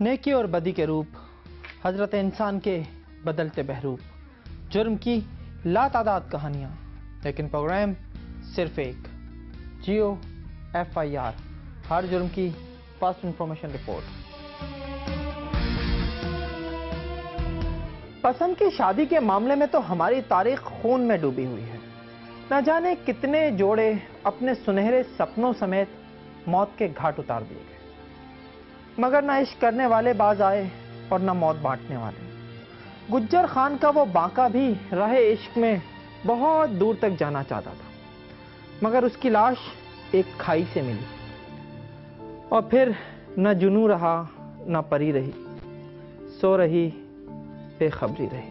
نیکی اور بدی کے روپ، حضرت انسان کے بدلتے بہروپ، جرم کی لاتعداد کہانیاں، لیکن پروگرام صرف ایک، جیو ایف آئی آر، ہر جرم کی فاسٹ انفارمیشن رپورٹ۔ پسند کی شادی کے معاملے میں تو ہماری تاریخ خون میں ڈوبی ہوئی ہے۔ نہ جانے کتنے جوڑے اپنے سنہرے سپنوں سمیت موت کے گھاٹ اتار دیے گئے، مگر نہ عشق کرنے والے باز آئے اور نہ موت بانٹنے والے۔ گجر خان کا وہ بانکا بھی راہ عشق میں بہت دور تک جانا چاہتا تھا، مگر اس کی لاش ایک کھائی سے ملی، اور پھر نہ جنوں رہا نہ پری رہی، سو رہی بے خبری رہی۔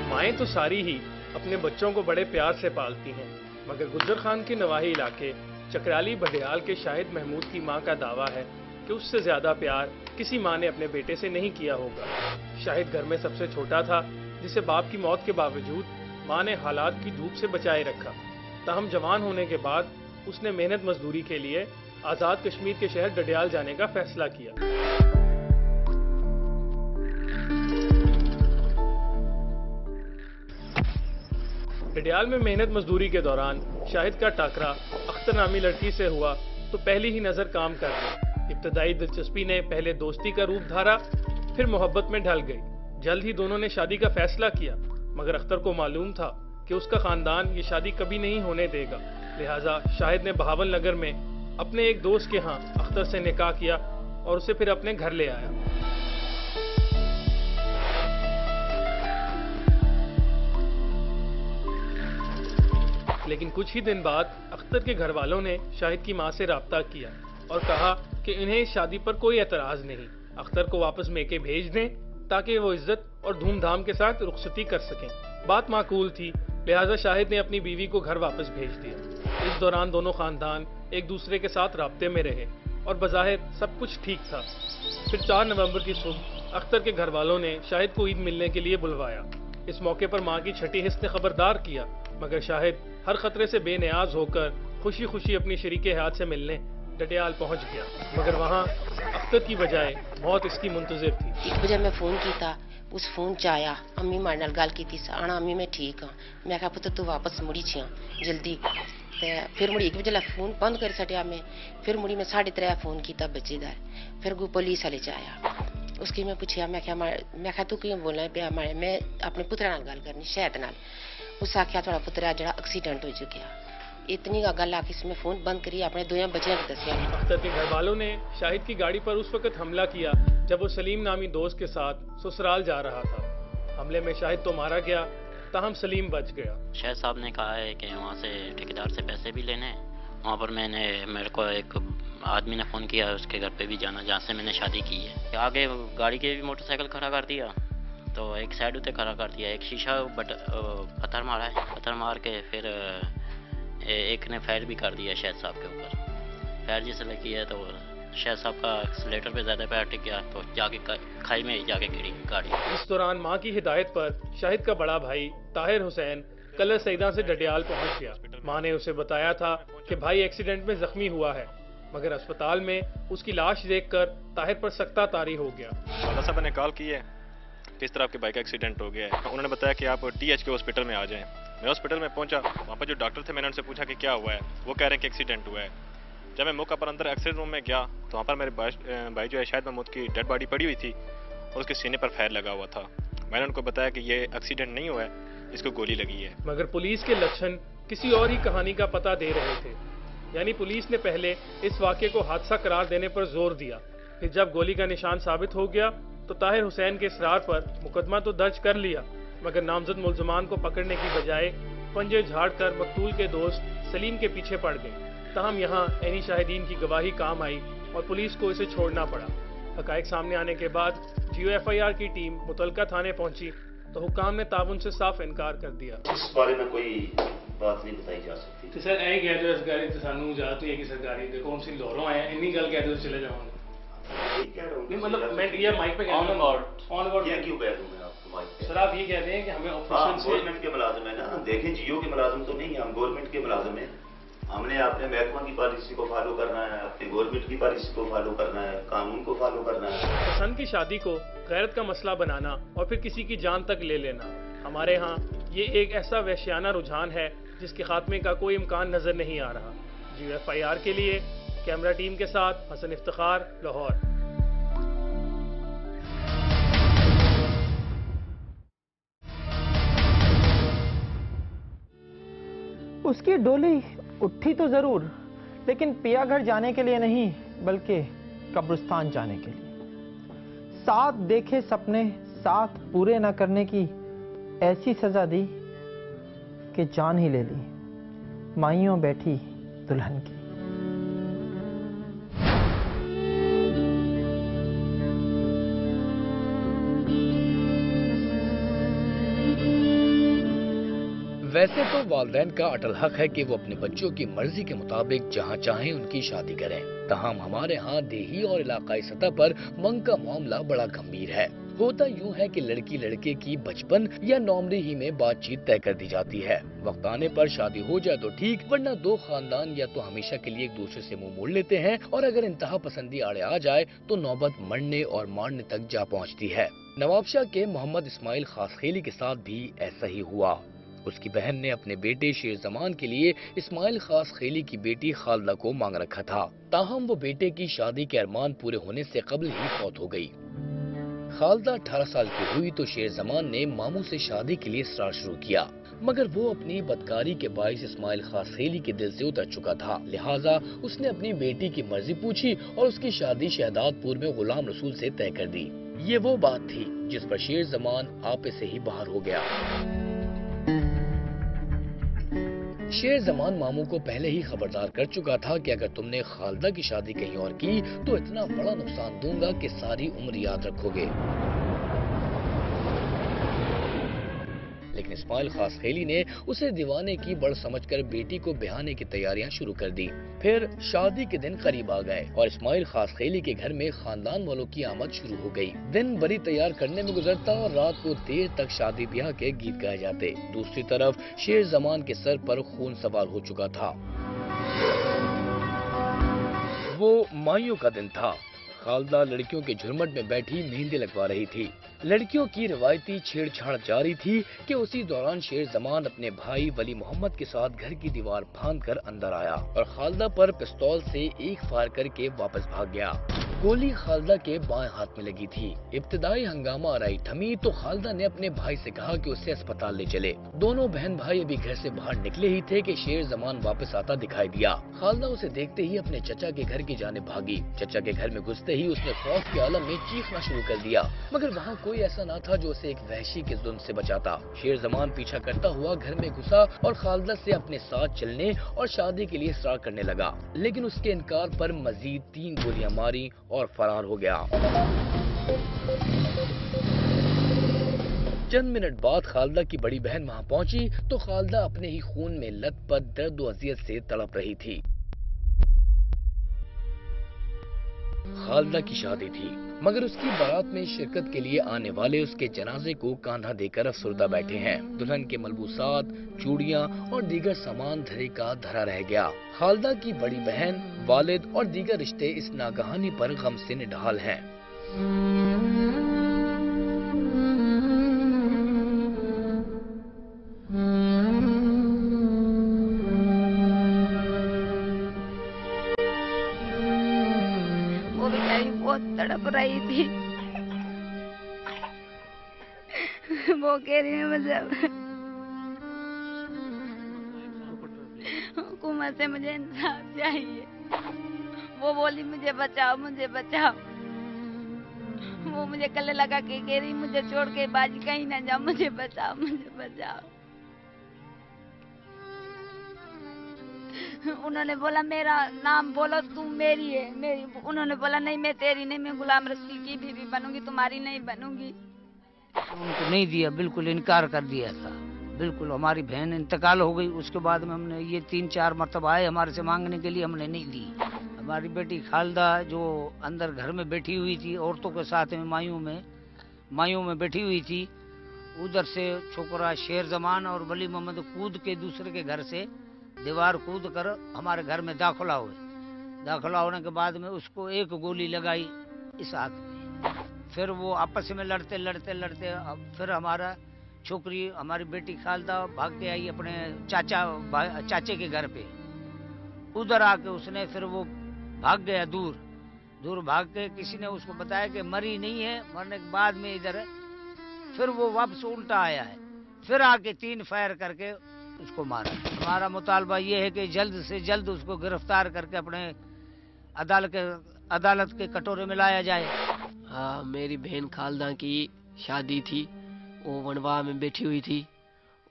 مائیں تو ساری ہی اپنے بچوں کو بڑے پیار سے پالتی ہیں، مگر گجر خان کے نواحی علاقے چکرالی بڈیال کے شاہد محمود کی ماں کا دعویٰ ہے کہ اس سے زیادہ پیار کسی ماں نے اپنے بیٹے سے نہیں کیا ہوگا۔ شاہد گھر میں سب سے چھوٹا تھا، جسے باپ کی موت کے باوجود ماں نے حالات کی دھوپ سے بچائے رکھا۔ تاہم جوان ہونے کے بعد اس نے محنت مزدوری کے لیے آزاد کشمیر کے شہر ڈڈیال جانے کا فیصلہ کیا۔ ڈڈیال میں محنت مزدوری کے دوران شاہد کا ٹاکرا اختر نامی لڑکی سے ہوا تو پہلی ہی نظر کام کر گئی۔ ابتدائی دلچسپی نے پہلے دوستی کا روپ دھارا، پھر محبت میں ڈھل گئی۔ جلد ہی دونوں نے شادی کا فیصلہ کیا، مگر اختر کو معلوم تھا کہ اس کا خاندان یہ شادی کبھی نہیں ہونے دے گا، لہٰذا شاہد نے بہاول نگر میں اپنے ایک دوست کے ہاں اختر سے نکاح کیا اور اسے پھر اپنے گھر لے آیا۔ لیکن کچھ ہی دن بعد اختر کے گھر والوں نے شاہد کی ماں سے رابطہ کیا اور کہا کہ انہیں اس شادی پر کوئی اعتراض نہیں، اختر کو واپس میکے بھیج دیں تاکہ وہ عزت اور دھوم دھام کے ساتھ رخصتی کر سکیں۔ بات معقول تھی، لہٰذا شاہد نے اپنی بیوی کو گھر واپس بھیج دیا۔ اس دوران دونوں خاندان ایک دوسرے کے ساتھ رابطے میں رہے اور بظاہر سب کچھ ٹھیک تھا۔ پھر 4 نومبر کی صبح اختر کے گھر والوں نے شاہد کو عید ملنے کے لیے بلوایا۔ اس موقع پر ماں کی چھٹی حس نے خبردار کیا، مگر شاہد ہر خطرے سے بے نیاز ہو کر خوشی خوشی اپنی شریک حیات سے ملنے ڈڈیال پہنچ گیا، مگر وہاں اختر کی بجائے موت اس کی منتظر تھی۔ 1 بجے میں فون کیتا، اس فون چ آیا امی ماڑے نال گل کیتی، آنا امی میں ٹھیک ہاں، میں کہا پتر تو واپس مڑی چھیاں جلدی، تے پھر مڑی 1 بجے فون بند کر چھڈیا میں، پھر مڑی میں 3:30 فون کیتا بچے دا، پھر کو پولیس والے چ آیا، اس کی میں پوچھیا، میں کہا تو کیوں بولنا پیا، میں اپنے پتر نال گل کرنی شاہد نال، اس آخیا تھوڑا پتر جڑا ایکسیڈنٹ ہو چکیا، اتنی گل آ کے اس میں فون بند کری، اپنے 2 بچیاں کو دسیا۔ اختر کے گھر والوں نے شاہد کی گاڑی پر اس وقت حملہ کیا جب وہ سلیم نامی دوست کے ساتھ سسرال جا رہا تھا۔ حملے میں شاہد تو مارا گیا، تاہم سلیم بچ گیا۔ شاہد صاحب نے کہا ہے کہ وہاں سے ٹھیکیدار سے پیسے بھی لینے، وہاں پر میرے کو ایک آدمی نے فون کیا اس کے گھر پہ بھی جانا جہاں سے میں نے شادی کی ہے۔ آگے گاڑی کے بھی موٹر سائیکل کھڑا کر دیا، تو ایک سائڈ اتنے کھڑا کر دیا، ایک شیشہ پتھر مارا ہے، پتھر مار کے پھر ایک نے فائر بھی کر دیا شاہد صاحب کے اوپر۔ فائر جس نے کیا ہے تو شاہد صاحب کا ایکسیلیٹر پہ زیادہ پیر ٹک گیا تو جا کے کھائی میں جا کے گری گاڑی۔ اس دوران ماں کی ہدایت پر شاہد کا بڑا بھائی طاہر حسین کلر سیدہ سے ڈڈیال پہنچ گیا۔ ماں نے اسے بتایا تھا کہ بھائی ایکسیڈنٹ میں زخمی ہوا ہے، مگر اسپتال میں اس کی لاش دیکھ کر طاہر پر سکتہ طاری ہو گیا۔ والدہ صاحب نے کال کی ہے کہ اس طرح آپ کے بھائی کا ایکسیڈنٹ ہو گیا ہے، انہوں نے بتایا کہ آپ ٹی ایچ کے ہاسپٹل میں آ جائیں۔ میں ہاسپٹل میں پہنچا، وہاں پر جو ڈاکٹر تھے میں نے ان سے پوچھا کہ کیا ہوا ہے، وہ کہہ رہے ہیں کہ ایکسیڈنٹ ہوا ہے۔ جب میں موقع پر اندر ایکسرے روم میں گیا تو وہاں پر میرے بھائی جو ہے شاہد محمود کی ڈیڈ باڈی پڑی ہوئی تھی اور اس کے سینے پر فائر لگا ہوا تھا۔ میں نے ان کو بتایا کہ یہ ایکسیڈنٹ نہیں ہوا ہے، اس کو گولی لگی ہے۔ مگر پولیس کے لچھن کسی اور ہی کہانی کا پتہ دے رہے تھے، یعنی پولیس نے پہلے اس واقعے کو حادثہ قرار دینے پر زور دیا، پھر جب گولی کا نشان ثابت ہو گیا تو طاہر حسین کے اصرار پر مقدمہ تو درج کر لیا، مگر نامزد ملزمان کو پکڑنے کی بجائے پنجے جھاڑ کر مقتول کے دوست سلیم کے پیچھے پڑ گئے۔ تاہم یہاں عینی شاہدین کی گواہی کام آئی اور پولیس کو اسے چھوڑنا پڑا۔ حقائق سامنے آنے کے بعد جیو ایف آئی آر کی ٹیم متعلقہ تھانے پہنچی تو حکام نے تعاون سے صاف انکار کر دیا۔ اس بارے میں کوئی بات نہیں بتائی جا سکتی۔ تو سر یہ کہہ دو اس گاڑی تو سانو اجازت ہوئی ہے کہ سرکاری دیکھو ہم سی لاہوروں آئے ہیں، اینی گل کہہ دو چلے جاؤں گے۔ यही कह रहा हूँ। नहीं मतलब मैं ये माइक पे कह रहा हूँ ऑन बोर्ड ये क्यों कह दूँ मैं आपको माइक पे? सर आप ये कह रहे हैं कि हमें हाँ, ऑफिशियल से गवर्नमेंट के मुलाजिम है ना, देखें जियो के मुलाजिम तो नहीं है, हम गवर्नमेंट के मुलाजिम हैं। हमने अपने महकमा की पॉलिसी को फॉलो करना है, अपनी गवर्नमेंट की पॉलिसी को फॉलो करना है, कानून को फॉलो करना है। पसंद की शादी को गैरत का मसला बनाना और फिर किसी की जान तक ले लेना, हमारे यहाँ ये एक ऐसा वहशियाना रुझान है जिसके खात्मे का कोई इम्कान नजर नहीं आ रहा। GFIR के लिए कैमरा टीम के साथ हसन इफ्तिखार, लाहौर। उसकी डोली उठी तो जरूर, लेकिन पिया घर जाने के लिए नहीं बल्कि कब्रिस्तान जाने के लिए। साथ देखे सपने साथ पूरे न करने की ऐसी सजा दी कि जान ही ले ली माइयों बैठी दुल्हन की। वैसे तो वालिदैन का अटल हक है कि वो अपने बच्चों की मर्जी के मुताबिक जहाँ चाहें उनकी शादी करें। तमाम हमारे यहाँ देही और इलाकाई सतह पर मंग का मामला बड़ा गंभीर है। होता यूं है कि लड़की लड़के की बचपन या नौमरी ही में बातचीत तय कर दी जाती है। वक्त आने पर शादी हो जाए तो ठीक, वरना दो खानदान या तो हमेशा के लिए एक दूसरे से मुंह मोड़ लेते हैं और अगर इंतहा पसंदी आड़े आ जाए तो नौबत मरने और मारने तक जा पहुँचती है। नवाबशाह के मोहम्मद इस्माइल खासखेली के साथ भी ऐसा ही हुआ। उसकी बहन ने अपने बेटे शेर जमान के लिए इस्माइल खासखेली की बेटी खालदा को मांग रखा था। ताहम वो बेटे की शादी के अरमान पूरे होने से कबल ही फौत हो गई। खालदा 18 साल की हुई तो शेर जमान ने मामू से शादी के लिए इसरार शुरू किया, मगर वो अपनी बदकारी के बाइस इस्माइल खासखेली के दिल से उतर चुका था। लिहाजा उसने अपनी बेटी की मर्जी पूछी और उसकी शादी शहदादपुर में गुलाम रसूल से तय कर दी। ये वो बात थी जिस पर शेर जमान आपे से ही बाहर हो गया। शेर जमान मामू को पहले ही खबरदार कर चुका था कि अगर तुमने खालदा की शादी कहीं और की तो इतना बड़ा नुकसान दूंगा कि सारी उम्र याद रखोगे। लेकिन इस्माइल खासखेली ने उसे दीवाने की बड़ समझकर बेटी को ब्याहने की तैयारियां शुरू कर दी। फिर शादी के दिन करीब आ गए और इस्माइल खासखेली के घर में खानदान वालों की आमद शुरू हो गई। दिन बड़ी तैयार करने में गुजरता और रात को देर तक शादी ब्याह के गीत गाए जाते। दूसरी तरफ शेर जमान के सर पर खून सवार हो चुका था। वो माइयों का दिन था। खालदा लड़कियों के झुरमट में बैठी मेहंदी लगवा रही थी। लड़कियों की रिवायती छेड़छाड़ जारी थी कि उसी दौरान शेर जमान अपने भाई वली मोहम्मद के साथ घर की दीवार फांदकर अंदर आया और खालदा पर पिस्तौल से एक फायर करके वापस भाग गया। गोली खालदा के बाएं हाथ में लगी थी। इब्तिदाई हंगामा आराई थमी तो खालदा ने अपने भाई से कहा कि उसे अस्पताल ले चले। दोनों बहन भाई अभी घर से बाहर निकले ही थे कि शेर जमान वापस आता दिखाई दिया। खालदा उसे देखते ही अपने चचा के घर की जाने भागी। चचा के घर में घुसते ही उसने खौफ के आलम में चीखना शुरू कर दिया, मगर वहाँ कोई ऐसा ना था जो उसे एक वहशी के जुल्म से बचाता। शेर जमान पीछा करता हुआ घर में घुसा और खालदा से अपने साथ चलने और शादी के लिए इसरार करने लगा, लेकिन उसके इनकार पर मजीद 3 गोलियां मारी और फरार हो गया। चंद मिनट बाद खालदा की बड़ी बहन वहाँ पहुंची तो खालदा अपने ही खून में लथपथ दर्द व अजियत से तड़प रही थी। खालदा की शादी थी, मगर उसकी बारात में शिरकत के लिए आने वाले उसके जनाजे को कांधा देकर अफसरदा बैठे हैं। दुल्हन के मलबूसात, चूड़ियां और दीगर सामान धरे का धरा रह गया। खालदा की बड़ी बहन, वालिद और दीगर रिश्ते इस नागहानी पर गम से निढाल हैं। तड़प रही थी। वो कह रही है मुझे हुकूमत से मुझे इंसाफ चाहिए। वो बोली मुझे बचाओ मुझे बचाओ। वो मुझे गले लगा के कह रही मुझे छोड़ के बाजी कहीं ना जाओ, मुझे बचाओ मुझे बचाओ। उन्होंने बोला मेरा नाम बोलो, तुम मेरी है मेरी। उन्होंने बोला नहीं मैं तेरी नहीं, मैं गुलाम रसूल की बीवी बनूंगी, तुम्हारी नहीं बनूंगी। उनको नहीं दिया, बिल्कुल इनकार कर दिया था। बिल्कुल। हमारी बहन इंतकाल हो गई, उसके बाद में हमने ये 3-4 मरतबा आए हमारे से मांगने के लिए, हमने नहीं दी। हमारी बेटी खालदा जो अंदर घर में बैठी हुई थी औरतों के साथ में मायूं में बैठी हुई थी, उधर से छोकरा शेर जमान और वली मोहम्मद कूद के दूसरे के घर से दीवार कूद कर हमारे घर में दाखिला हुए। दाखिला होने के बाद में उसको एक गोली लगाई इस हाथ में। फिर वो आपस में लड़ते फिर हमारा छोकरी हमारी बेटी खालदा भाग के आई अपने चाचे के घर पे। उधर आके उसने फिर वो भाग गया दूर भाग के, किसी ने उसको बताया कि मरी नहीं है, मरने के बाद में इधर है। फिर वो वापस उल्टा आया है, फिर आके 3 फायर करके उसको मारा। हमारा मुतालबा ये है कि जल्द से जल्द उसको गिरफ्तार करके अपने अदालत के कटोरे में लाया जाए। हाँ, मेरी बहन खालदा की शादी थी, वो वनवा में बैठी हुई थी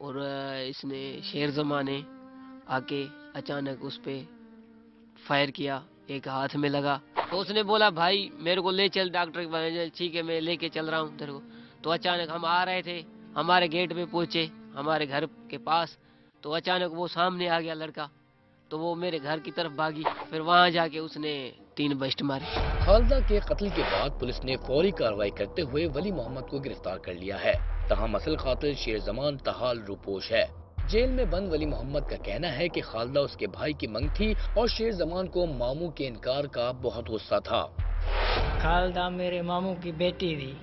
और इसने शेर जमा ने आके अचानक उस पे फायर किया, एक हाथ में लगा। तो उसने बोला भाई मेरे को ले चल डॉक्टर के पास। ठीक है मैं लेके चल रहा हूँ तेरे को। तो अचानक हम आ रहे थे, हमारे गेट पे पहुंचे हमारे घर के पास, तो अचानक वो सामने आ गया लड़का, तो वो मेरे घर की तरफ भागी। फिर वहाँ जाके उसने 3 बस्ट मारे। खालदा के कत्ल के बाद पुलिस ने फौरी कार्रवाई करते हुए वली मोहम्मद को गिरफ्तार कर लिया है। तहम असल कातिल शेर जमान तहाल रूपोश है। जेल में बंद वली मोहम्मद का कहना है कि खालदा उसके भाई की मंग थी और शेर जमान को मामू के इनकार का बहुत गुस्सा था। खालदा मेरे मामू की बेटी थी,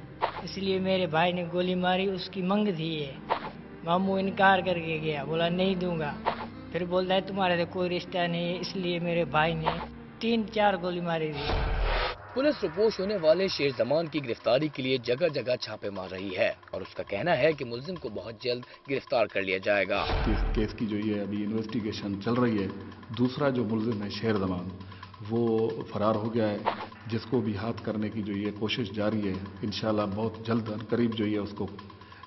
इसलिए मेरे भाई ने गोली मारी, उसकी मंग थी ये। मामू इनकार करके गया, बोला नहीं दूंगा। फिर बोलता है तुम्हारे से कोई रिश्ता नहीं है, इसलिए मेरे भाई ने 3-4 गोली मारी थी। पुलिस रुपोश होने वाले शेर जमान की गिरफ्तारी के लिए जगह जगह छापे मार रही है और उसका कहना है कि मुलजिम को बहुत जल्द गिरफ्तार कर लिया जाएगा। केस की जो ये अभी इन्वेस्टिगेशन चल रही है, दूसरा जो मुलजिम है शेर जमान वो फरार हो गया है, जिसको भी हाथ करने की जो ये कोशिश जारी है। इंशाल्लाह बहुत जल्द करीब जो ये उसको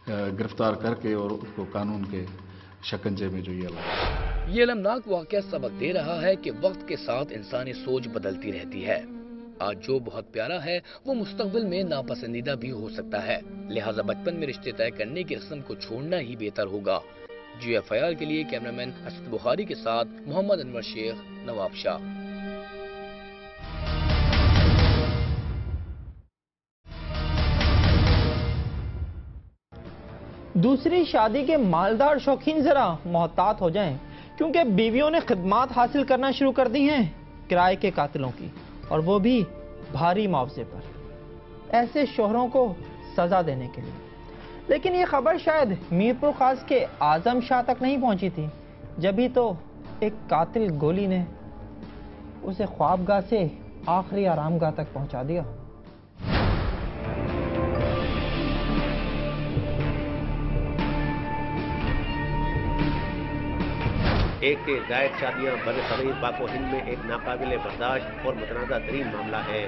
गिरफ्तार करके और उसको कानून के शिकंजे में जो ये अलमनाक वाक़या सबक दे रहा है कि वक्त के साथ इंसानी सोच बदलती रहती है। आज जो बहुत प्यारा है वो मुस्तकबिल में नापसंदीदा भी हो सकता है, लिहाजा बचपन में रिश्ते तय करने की रस्म को छोड़ना ही बेहतर होगा। GFIR के लिए कैमरामैन असद बुखारी के साथ मोहम्मद अनवर शेख, नवाब शाह। दूसरी शादी के मालदार शौकीन जरा मोहतात हो जाएं, क्योंकि बीवियों ने खिदमात हासिल करना शुरू कर दी हैं किराए के कातिलों की, और वो भी भारी मुआवजे पर, ऐसे शोहरों को सजा देने के लिए। लेकिन ये खबर शायद मीरपुर खास के आजम शाह तक नहीं पहुंची थी, जभी तो एक कातिल गोली ने उसे ख्वाबगाह से आखिरी आरामगाह तक पहुंचा दिया। एक से जायद शादियां बरसगीर पाको हिंद में एक नाकाबिले बर्दाश्त और मुतनाज़ा तरीन मामला है।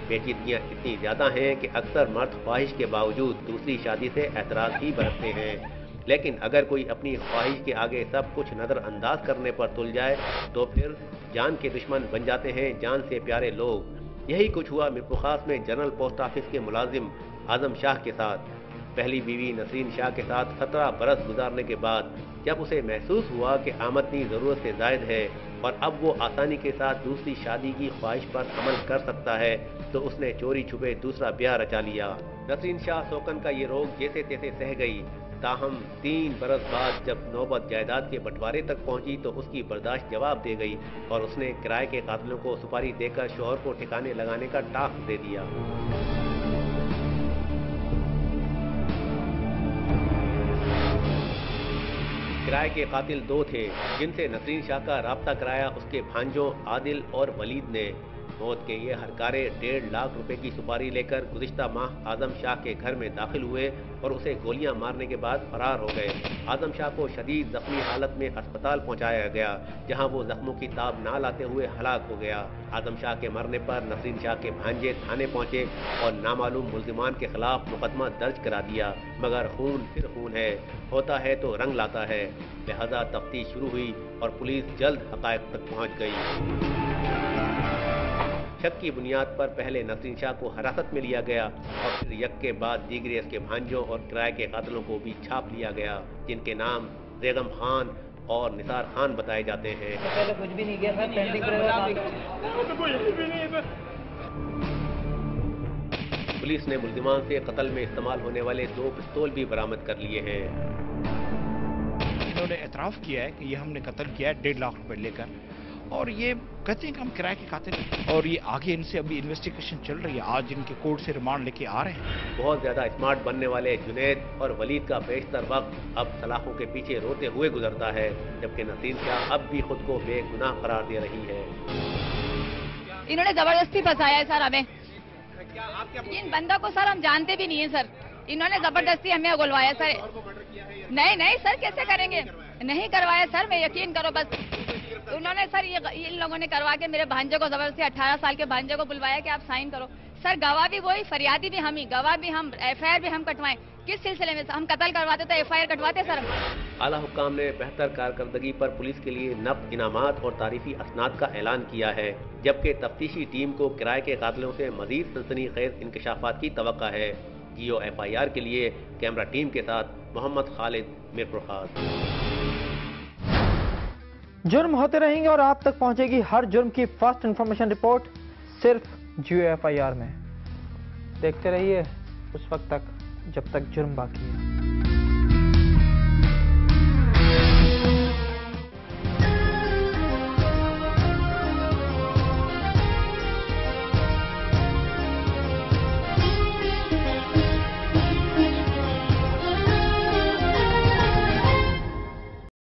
पेचीदगियाँ इतनी ज़्यादा हैं कि अक्सर मर्द ख्वाहिश के बावजूद दूसरी शादी से एतराज़ ही बरतते हैं। लेकिन अगर कोई अपनी ख्वाहिश के आगे सब कुछ नज़रअंदाज करने पर तुल जाए तो फिर जान के दुश्मन बन जाते हैं जान से प्यारे लोग। यही कुछ हुआ मीरपुर खास में जनरल पोस्ट ऑफिस के मुलाजिम आजम शाह के साथ। पहली बीवी नसरीन शाह के साथ 17 बरस गुजारने के बाद जब उसे महसूस हुआ कि आमदनी ज़रूरत से ज़ायद है और अब वो आसानी के साथ दूसरी शादी की ख्वाहिश पर अमल कर सकता है, तो उसने चोरी छुपे दूसरा ब्याह रचा लिया। नसरीन शाह सोकन का ये रोग जैसे तैसे सह गई, ताहम 3 बरस बाद जब नौबत जायदाद के बंटवारे तक पहुंची तो उसकी बर्दाश्त जवाब दे गई और उसने किराए के कातिलों को सुपारी देकर शौहर को ठिकाने लगाने का टास्क दे दिया। किराए के कातिल 2 थे जिनसे नसरीन शाह का राब्ता कराया उसके भांजों आदिल और वलीद ने। मौत के ये हरकारे 1.5 लाख रुपए की सुपारी लेकर गुज़िश्ता माह आजम शाह के घर में दाखिल हुए और उसे गोलियां मारने के बाद फरार हो गए। आजम शाह को शदीद जख्मी हालत में अस्पताल पहुंचाया गया, जहां वो जख्मों की ताब ना लाते हुए हलाक हो गया। आजम शाह के मरने पर नसरीन शाह के भांजे थाने पहुंचे और नामालूम मुल्जिमान के खिलाफ मुकदमा दर्ज करा दिया, मगर खून फिर खून है, होता है तो रंग लाता है। लिहाजा तफ्तीश शुरू हुई और पुलिस जल्द हकायक तक पहुंच गई। शक की बुनियाद पर पहले नसरीन शाह को हिरासत में लिया गया और फिर यक के बाद दीगर इसके भांजों और किराए के कातिलों को भी छाप लिया गया, जिनके नाम बेगम खान और निसार खान बताए जाते हैं। पहले कुछ भी नहीं किया था, पेंटिंग पुलिस ने मुल्जिमान से कत्ल में इस्तेमाल होने वाले 2 पिस्तौल भी बरामद कर लिए हैं। इन्होंने एतराफ़ किया है कि ये हमने कत्ल किया है 1.5 लाख रुपए लेकर, और ये कहते हैं कि हम किराए के कातिल हैं, और ये आगे इनसे अभी इन्वेस्टिगेशन चल रही है। आज इनके कोर्ट से रिमांड लेके आ रहे हैं। बहुत ज्यादा स्मार्ट बनने वाले जुनैद और वलीद का बेशतर वक्त अब सलाखों के पीछे रोते हुए गुजरता है, जबकि नसीर शाह अब भी खुद को बेगुनाह करार दे रही है। इन्होंने जबरदस्ती फंसाया है सर हमें। इन बंदा को सर हम जानते भी नहीं है सर, इन्होंने जबरदस्ती हमें उगलवाया सर। नहीं सर, कैसे करेंगे? नहीं करवाया सर, मैं यकीन करो बस। उन्होंने सर इन लोगों ने करवा के मेरे भांजे को जबरदस्ती 18 साल के भांजे को बुलवाया कि आप साइन करो। सर गवाह भी वही, फरियादी भी हम ही, गवाह भी हम, FIR भी हम कटवाएं। किस सिलसिले में? हम कत्ल करवाते तो FIR कटवाते सर। आला हुक्काम ने बेहतर कारकर्दगी पर पुलिस के लिए नक़द इनामात और तारीफी असनाद का ऐलान किया है, जबकि तफ्तीशी टीम को किराए के कातिलों से मजीद सनसनीखेज इंकशाफात की तवक्का है। जियो FIR के लिए कैमरा टीम के साथ मोहम्मद खालिद, मीरपुर खास। जुर्म होते रहेंगे और आप तक पहुंचेगी हर जुर्म की फर्स्ट इंफॉर्मेशन रिपोर्ट सिर्फ जियो FIR में। देखते रहिए उस वक्त तक जब तक जुर्म बाकी है।